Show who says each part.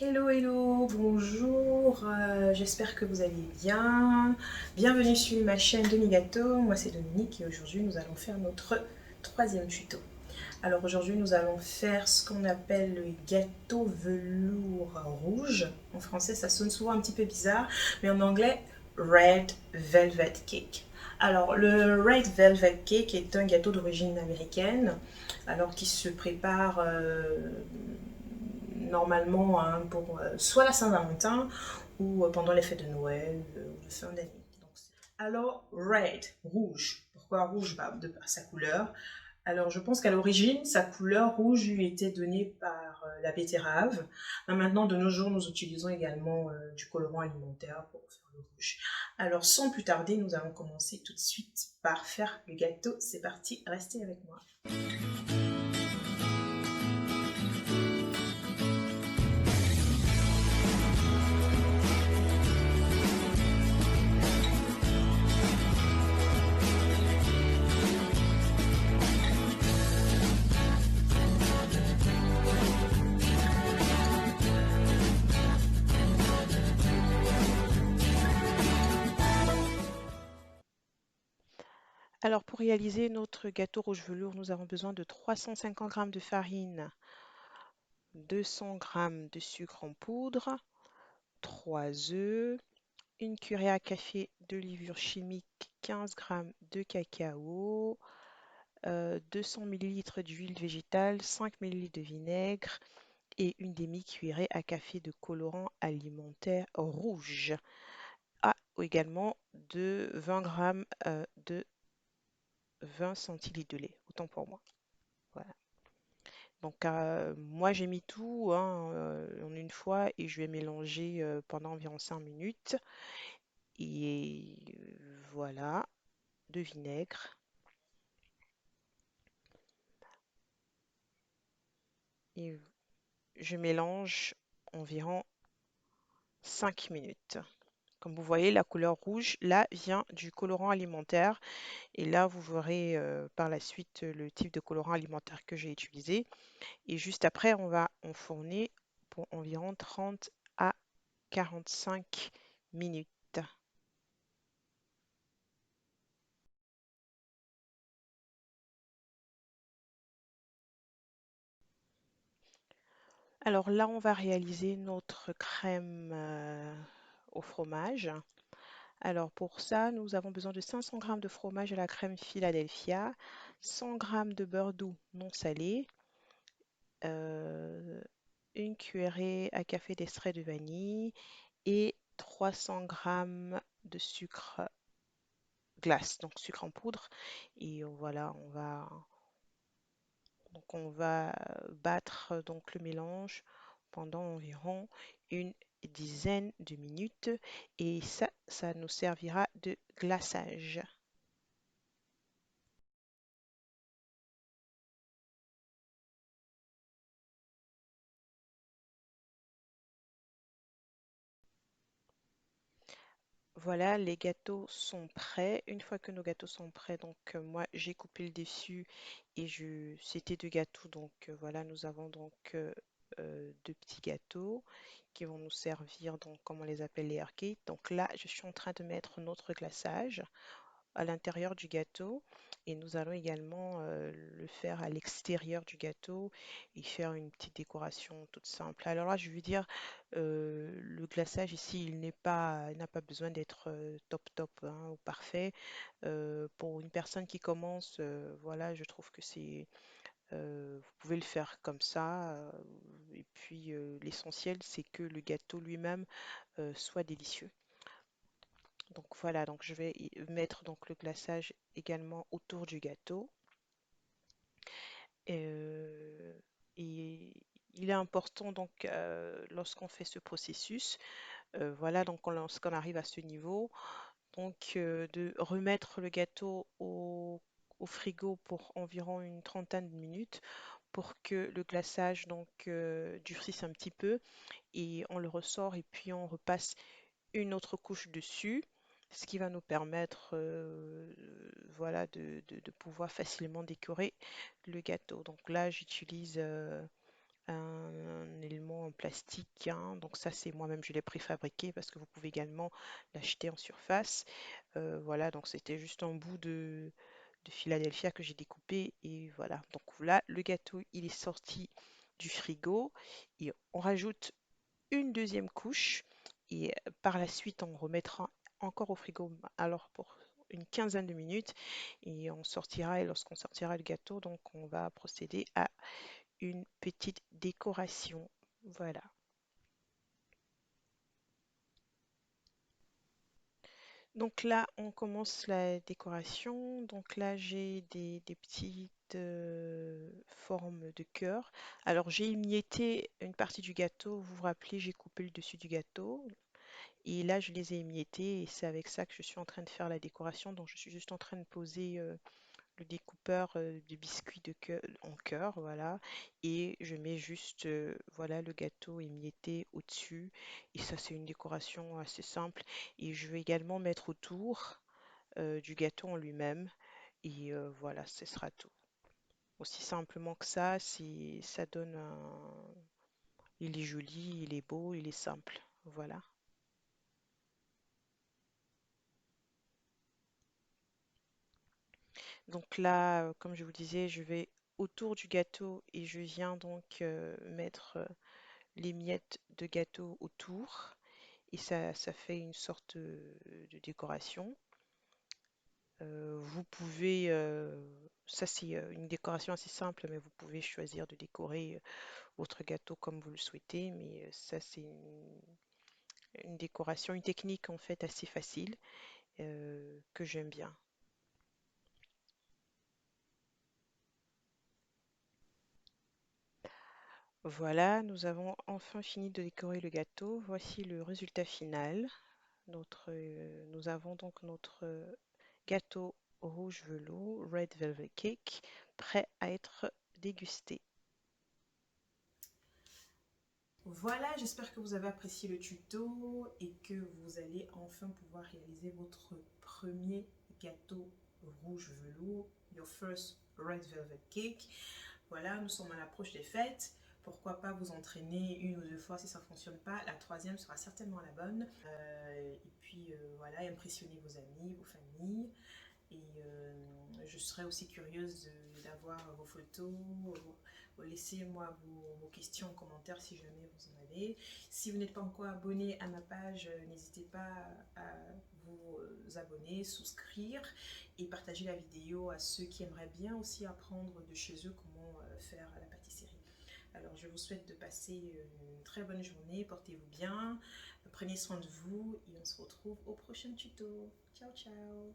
Speaker 1: Hello, hello, bonjour, j'espère que vous allez bien. Bienvenue sur ma chaîne Demi Gâteau, moi c'est Dominique et aujourd'hui nous allons faire notre troisième tuto. Alors aujourd'hui nous allons faire ce qu'on appelle le gâteau velours rouge. En français ça sonne souvent un petit peu bizarre, mais en anglais Red Velvet Cake. Alors le Red Velvet Cake est un gâteau d'origine américaine, alors qui se prépare normalement pour soit la Saint-Valentin ou pendant les fêtes de Noël ou de fin d'année. Alors, red, rouge. Pourquoi rouge? De par sa couleur. Alors, je pense qu'à l'origine, sa couleur rouge lui était donnée par la betterave. Mais maintenant, de nos jours, nous utilisons également du colorant alimentaire pour faire le rouge. Alors, sans plus tarder, nous allons commencer tout de suite par faire le gâteau. C'est parti, restez avec moi.
Speaker 2: Alors pour réaliser notre gâteau rouge velours, nous avons besoin de 350 g de farine, 200 g de sucre en poudre, 3 œufs, une cuillère à café de levure chimique, 15 g de cacao, 200 ml d'huile végétale, 5 ml de vinaigre et une demi-cuillerée à café de colorant alimentaire rouge. Ah, également de 20 g de 20 centilitres de lait, autant pour moi. Voilà. Donc, moi, j'ai mis tout hein, en une fois et je vais mélanger pendant environ 5 minutes. Et voilà, de vinaigre. Et je mélange environ 5 minutes. Comme vous voyez, la couleur rouge, là, vient du colorant alimentaire. Et là, vous verrez par la suite le type de colorant alimentaire que j'ai utilisé. Et juste après, on va enfourner pour environ 30 à 45 minutes. Alors là, on va réaliser notre crème au fromage. Alors pour ça, nous avons besoin de 500 g de fromage à la crème Philadelphia, 100 g de beurre doux non salé, euh, une cuillerée à café d'extrait de vanille et 300 g de sucre glace, donc sucre en poudre. Et voilà, on va battre donc le mélange pendant environ une dizaine de minutes et ça nous servira de glaçage. Voilà, les gâteaux sont prêts. Une fois que nos gâteaux sont prêts, donc moi j'ai coupé le dessus et c'était deux gâteaux. Donc voilà, nous avons donc deux petits gâteaux qui vont nous servir, donc comme on les appelle les cakes. Donc là, je suis en train de mettre notre glaçage à l'intérieur du gâteau et nous allons également le faire à l'extérieur du gâteau et faire une petite décoration toute simple. Alors là, je veux dire, le glaçage ici, il n'a pas besoin d'être top top hein, ou parfait. Pour une personne qui commence, voilà, je trouve que vous pouvez le faire comme ça. Et puis l'essentiel, c'est que le gâteau lui-même soit délicieux. Donc voilà, donc je vais mettre donc le glaçage également autour du gâteau. Euh, et il est important donc lorsqu'on fait ce processus, voilà donc lorsqu'on arrive à ce niveau, donc de remettre le gâteau au frigo pour environ une trentaine de minutes pour que le glaçage donc durcisse un petit peu et on le ressort et puis on repasse une autre couche dessus, ce qui va nous permettre voilà, de pouvoir facilement décorer le gâteau. Donc là, j'utilise un élément en plastique, hein. Donc ça, c'est moi-même, je l'ai préfabriqué parce que vous pouvez également l'acheter en surface. Voilà, donc c'était juste un bout de Philadelphia que j'ai découpé et voilà. Donc là, le gâteau, il est sorti du frigo et on rajoute une deuxième couche et par la suite, on remettra encore au frigo alors pour une quinzaine de minutes et on sortira et lorsqu'on sortira le gâteau, donc on va procéder à une petite décoration. Voilà. Donc là, on commence la décoration. Donc là, j'ai des petites formes de cœur. Alors, j'ai émietté une partie du gâteau. Vous vous rappelez, j'ai coupé le dessus du gâteau. Et là, je les ai émiettés et c'est avec ça que je suis en train de faire la décoration. Donc, je suis juste en train de poser le découpeur de biscuits en cœur, voilà. Et je mets juste, voilà, le gâteau émietté au-dessus. Et ça, c'est une décoration assez simple. Et je vais également mettre autour du gâteau en lui-même. Et voilà, ce sera tout. Aussi simplement que ça, ça donne un... Il est joli, il est beau, il est simple. Voilà. Donc là, comme je vous disais, je vais autour du gâteau et je viens donc mettre les miettes de gâteau autour et ça fait une sorte de décoration. Vous pouvez, ça c'est une décoration assez simple, mais vous pouvez choisir de décorer votre gâteau comme vous le souhaitez, mais ça c'est une décoration, une technique en fait assez facile que j'aime bien. Voilà, nous avons enfin fini de décorer le gâteau. Voici le résultat final. Nous avons donc notre gâteau rouge velours, Red Velvet Cake, prêt à être dégusté.
Speaker 1: Voilà, j'espère que vous avez apprécié le tuto et que vous allez enfin pouvoir réaliser votre premier gâteau rouge velours, your first red velvet cake. Voilà, nous sommes à l'approche des fêtes. Pourquoi pas vous entraîner une ou deux fois si ça ne fonctionne pas. La troisième sera certainement la bonne. Et puis voilà, impressionnez vos amis, vos familles. Et je serais aussi curieuse d'avoir vos photos. Laissez-moi vos questions en commentaire si jamais vous en avez. Si vous n'êtes pas encore abonné à ma page, n'hésitez pas à vous abonner, souscrire et partager la vidéo à ceux qui aimeraient bien aussi apprendre de chez eux comment faire la pâtisserie. Alors je vous souhaite de passer une très bonne journée, portez-vous bien, prenez soin de vous et on se retrouve au prochain tuto. Ciao ciao.